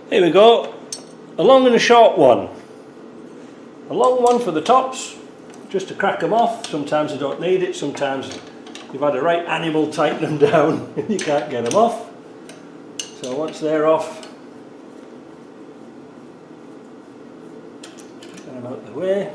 Here we go, a long and a short one. A long one for the tops, just to crack them off. Sometimes you don't need it, sometimes you've had a right animal tighten them down and you can't get them off. So once they're off, get them out of the way.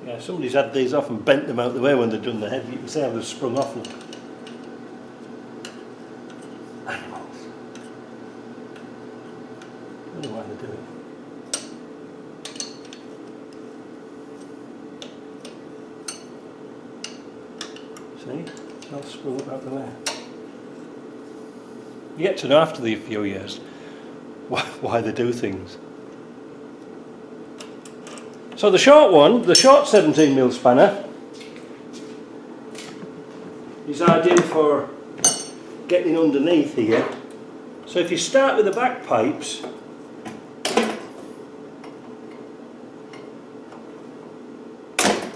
Yeah, somebody's had these off and bent them out the way when they've done the head. You can see how they've sprung off. Look. Animals. I don't know why they do it. See? It's all sprung up out the way. You get to know after the few years why they do things. So the short one, the short 17mm spanner, is ideal for getting underneath here. So if you start with the back pipes,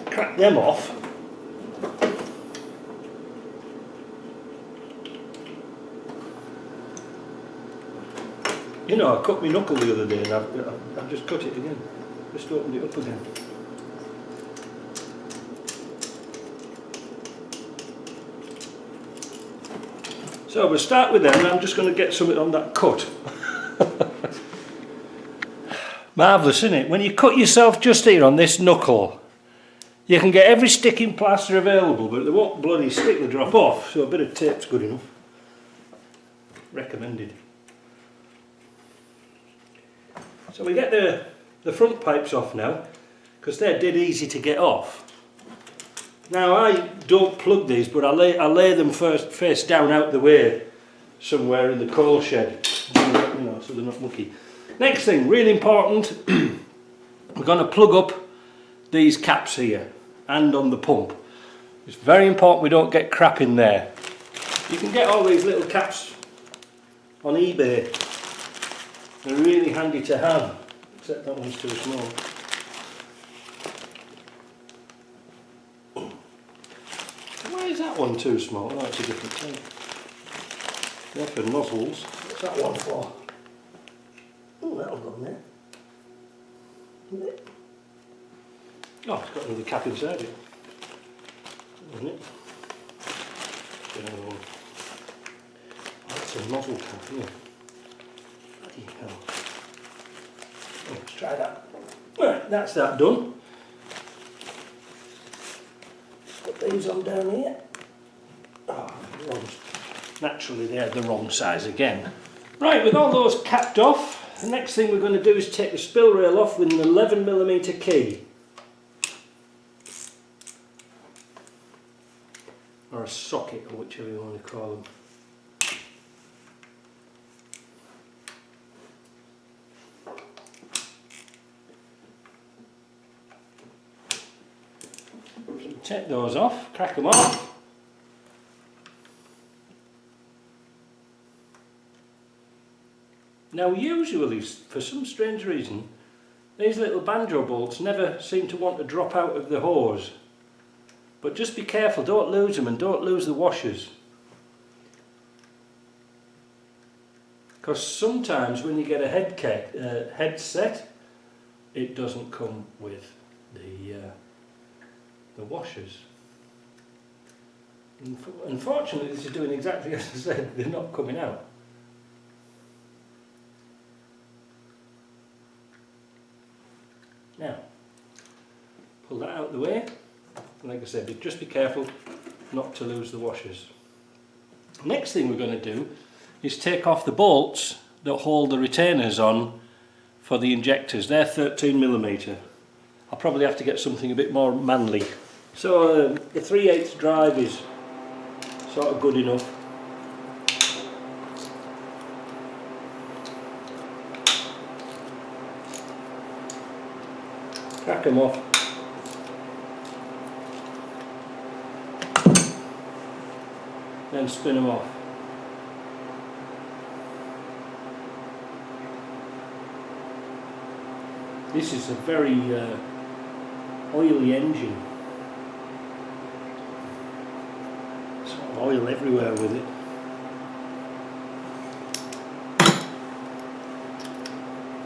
crack them off, you know, I cut my knuckle the other day and I've just cut it again. Just opened it up again. So we'll start with them, and I'm just going to get something on that cut. Marvellous, isn't it? When you cut yourself just here on this knuckle, you can get every sticking plaster available, but they won't bloody stick, they drop off, so a bit of tape's good enough. Recommended. So we get the front pipes off now, because they're dead easy to get off. Now I don't plug these, but I lay them first face down out the way somewhere in the coal shed, you know, so they're not mucky. Next thing, really important, we're going to plug up these caps here and on the pump. It's very important we don't get crap in there. You can get all these little caps on eBay. They're really handy to have. Except that one's too small. Why is that one too small? Oh, it's a different type. They're for nozzles. What's that one for? Oh, that'll go in there. Oh, it's got another cap inside it. Isn't it? Oh, that's a nozzle cap here. Bloody hell. Let's try that. Right, that's that done. Put these on down here. Oh, naturally they're the wrong size again. Right, with all those capped off, the next thing we're going to do is take the spill rail off with an 11mm key. Or a socket, or whichever you want to call them. Take those off, crack them off. Now usually, for some strange reason, these little banjo bolts never seem to want to drop out of the hose. But just be careful, don't lose them and don't lose the washers. Because sometimes when you get a headset, it doesn't come with the washers. Unfortunately, this is doing exactly as I said, they're not coming out. Now, pull that out of the way. Like I said, just be careful not to lose the washers. Next thing we're going to do is take off the bolts that hold the retainers on for the injectors. They're 13mm. I'll probably have to get something a bit more manly. So the 3/8 drive is sort of good enough. Crack them off. Then spin them off. This is a very oily engine. Sort of oil everywhere with it.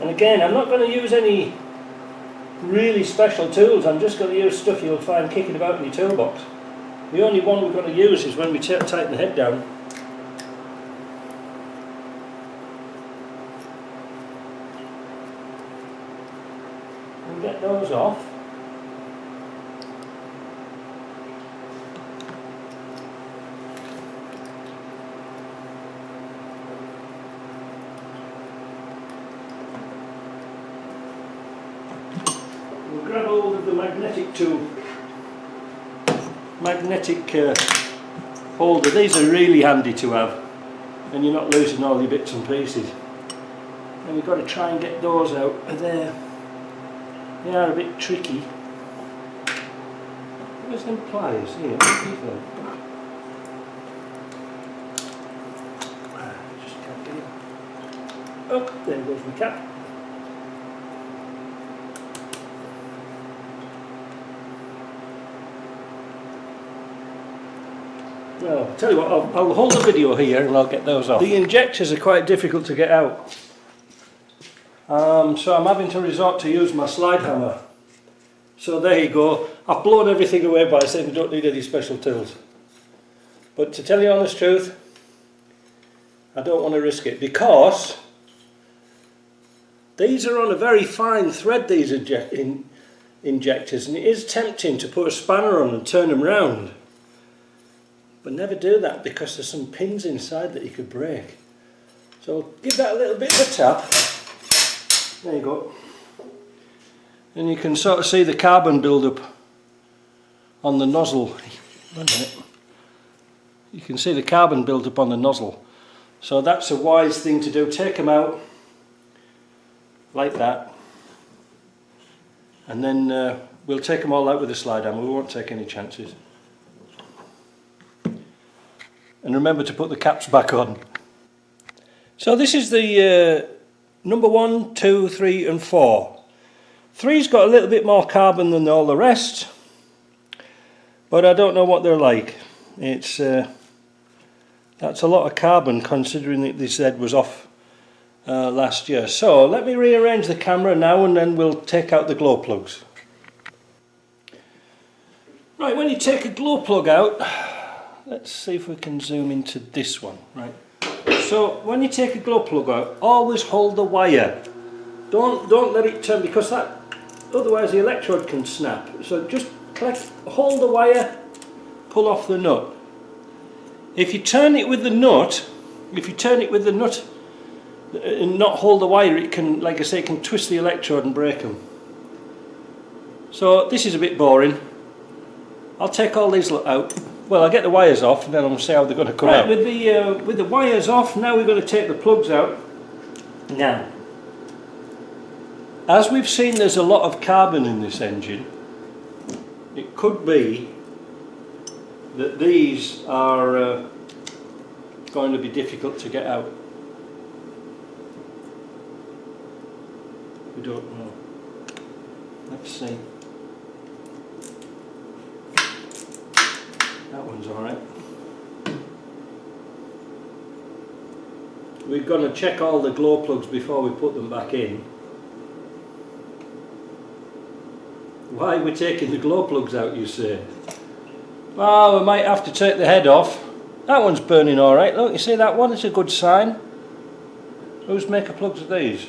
And again, I'm not going to use any really special tools, I'm just going to use stuff you'll find kicking about in your toolbox. The only one we're going to use is when we tighten the head down. And get those off. We'll grab hold of the magnetic tool. Magnetic holder. These are really handy to have, and you're not losing all your bits and pieces. And we've got to try and get those out of there. They are a bit tricky. Where's them pliers? Here, just can't get it. Oh, there goes my cap. Well, I'll tell you what, I'll hold the video here and I'll get those off. The injectors are quite difficult to get out. So I'm having to resort to use my slide hammer. So there you go. I've blown everything away by saying we don't need any special tools. But to tell you the honest truth, I don't want to risk it because these are on a very fine thread, these injectors, and it is tempting to put a spanner on and turn them round. But never do that because there's some pins inside that you could break. So give that a little bit of a tap. There you go. And you can sort of see the carbon build up on the nozzle. Wait a minute. You can see the carbon build up on the nozzle. So that's a wise thing to do. Take them out like that. And then we'll take them all out with a slide hammer. We won't take any chances. And remember to put the caps back on. So this is the number 1, 2, 3 and 4. 3's got a little bit more carbon than all the rest, but I don't know what they're like. It's that's a lot of carbon considering that this head was off last year. So let me rearrange the camera now and then we'll take out the glow plugs. Right, when you take a glow plug out, let's see if we can zoom into this one. Right. So when you take a glow plug out, always hold the wire. Don't let it turn because that otherwise the electrode can snap. So just hold the wire, pull off the nut. If you turn it with the nut, and not hold the wire, it can, like I say, it can twist the electrode and break them. So this is a bit boring. I'll take all these out. Well, I'll get the wires off and then I'll see how they're going to come out. With the wires off, now we're going to take the plugs out. Now, as we've seen, there's a lot of carbon in this engine. It could be that these are going to be difficult to get out. We don't know. Let's see. That one's alright. We're going to check all the glow plugs before we put them back in. Why are we taking the glow plugs out, you say? Well, we might have to take the head off. That one's burning alright. Look, you see that one? It's a good sign. Whose maker plugs are these?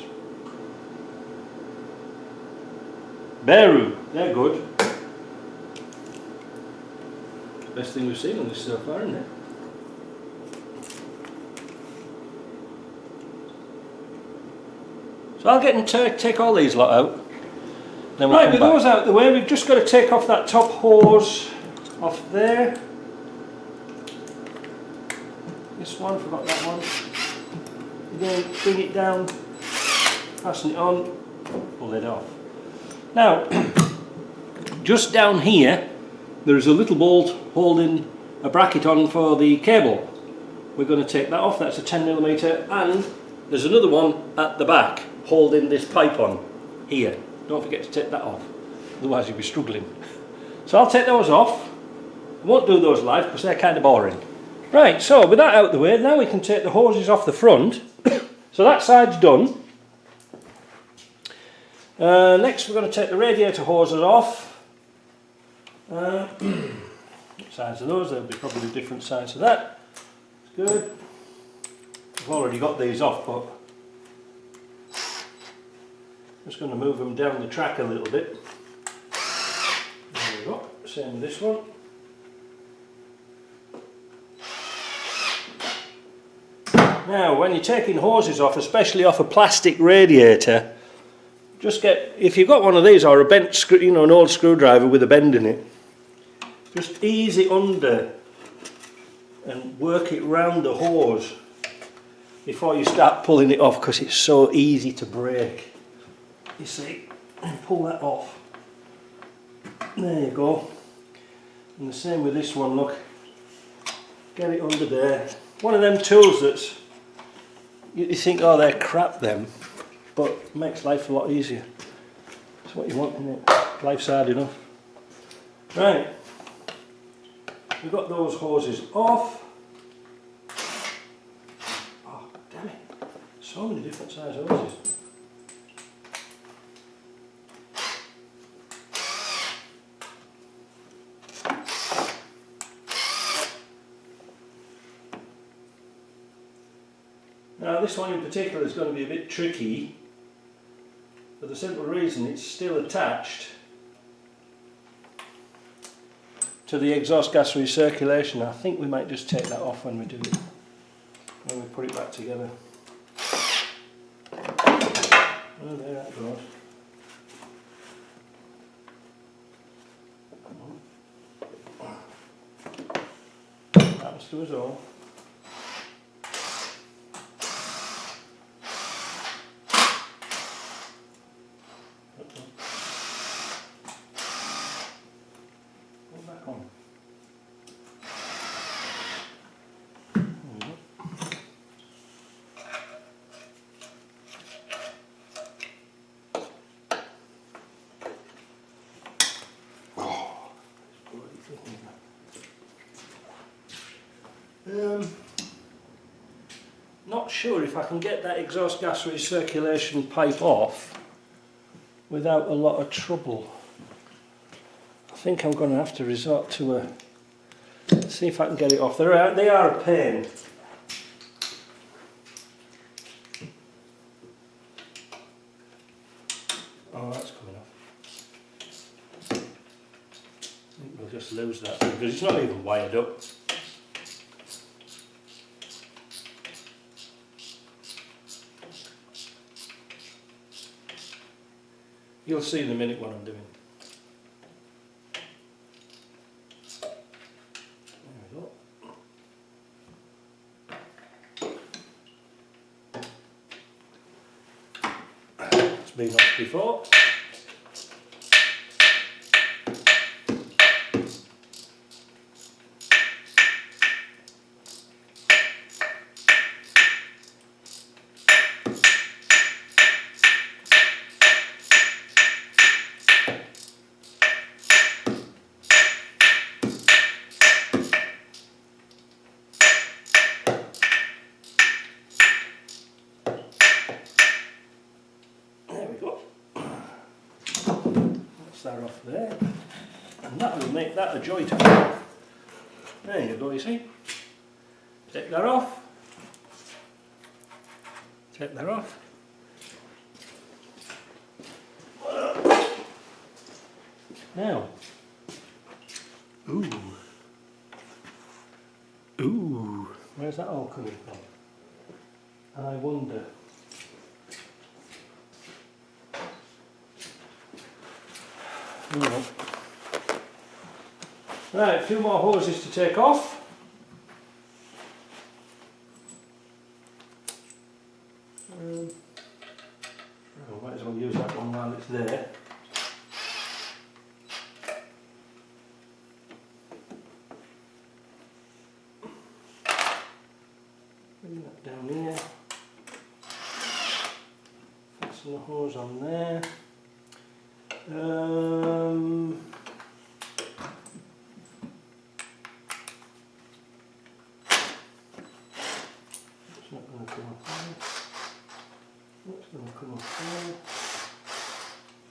Beru. They're good. Best thing we've seen on this so far, isn't it? So I'll get and take all these lot out. Then we'll right, with those out the way, we've just got to take off that top hose off there. This one, forgot that one. Then bring it down, fasten it on, pull it off. Now, just down here, there is a little bolt holding a bracket on for the cable. We're going to take that off. That's a 10mm, and there's another one at the back holding this pipe on here. Don't forget to take that off. otherwise you'll be struggling. So I'll take those off. I won't do those live because they're kind of boring. Right, so with that out of the way, now we can take the hoses off the front. So that side's done. Next we're going to take the radiator hoses off. What size are those? They'll be probably different size to that. Good. I've already got these off, but just going to move them down the track a little bit. There we go. Same with this one. Now, when you're taking hoses off, especially off a plastic radiator, just get, if you've got one of these or a bent screw, you know, an old screwdriver with a bend in it, just ease it under and work it round the hose before you start pulling it off, because it's so easy to break. You see, and pull that off. There you go. And the same with this one, look. Get it under there. One of them tools that's, you think, oh, they're crap them, but makes life a lot easier. That's what you want, isn't it? Life's hard enough. Right, we've got those hoses off. Oh, damn it. So many different size hoses. Now this one in particular is going to be a bit tricky for the simple reason it's still attached to the exhaust gas recirculation. I think we might just take that off when we do it, when we put it back together. Oh, there that goes. Happens to us all. Not sure if I can get that exhaust gas recirculation pipe off without a lot of trouble. I think I'm going to have to resort to a... see if I can get it off. They are a pain. Oh, that's coming off. I think we'll just lose that because it's not even wired up. You'll see in a minute what I'm doing. There we go. It's been off before. That off there, and that will make that a joy to come off. There you go, you see. Take that off. Take that off. Now, ooh, where's that all coming from? I wonder. Right, a few more hoses to take off. Might as well use that one while it's there. Bring that down here. Fasten the hose on there. It's not going to come off there. What's going to come off there?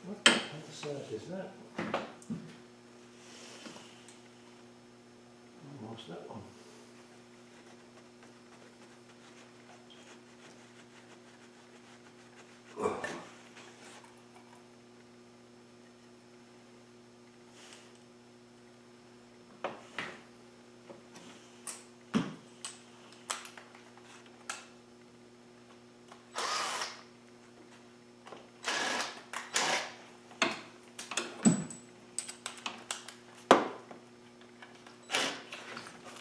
What side is that? Almost that one.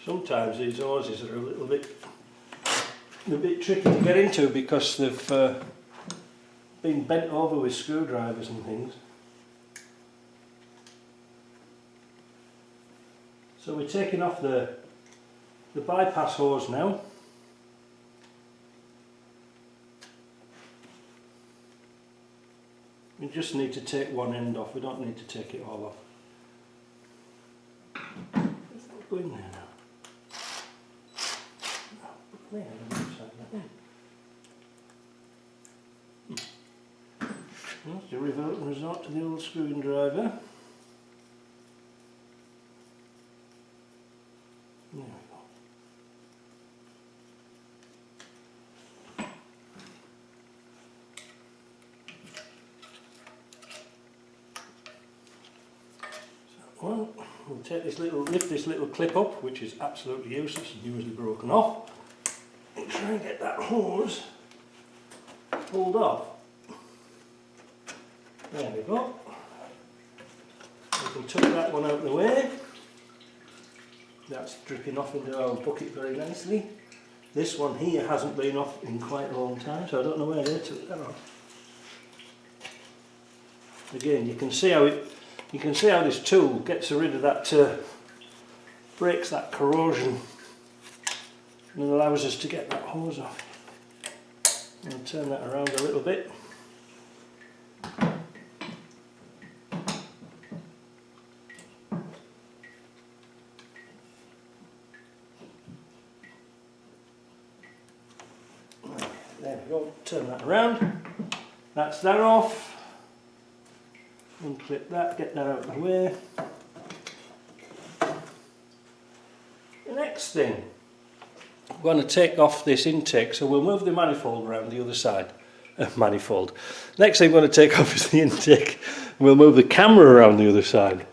Sometimes these hoses are a bit tricky to get into because they've been bent over with screwdrivers and things. So we're taking off the bypass hose now. We just need to take one end off, we don't need to take it all off. Let's go in there now. Let's resort to the old screwing driver. There we go. Well, we'll take this lift this little clip up, which is absolutely useless and usually broken off, and try and get that hose pulled off. There we go. We can tuck that one out of the way. That's dripping off into our bucket very nicely. This one here hasn't been off in quite a long time, so I don't know where they took that off. Again, you can see how this tool gets rid of that, breaks that corrosion and allows us to get that hose off. I'll turn that around a little bit. There we go, turn that around. That's that off. Unclip that, get that out of the way. The next thing, we're going to take off this intake, so we'll move the manifold around the other side. Manifold. Next thing we're going to take off is the intake. We'll move the camera around the other side.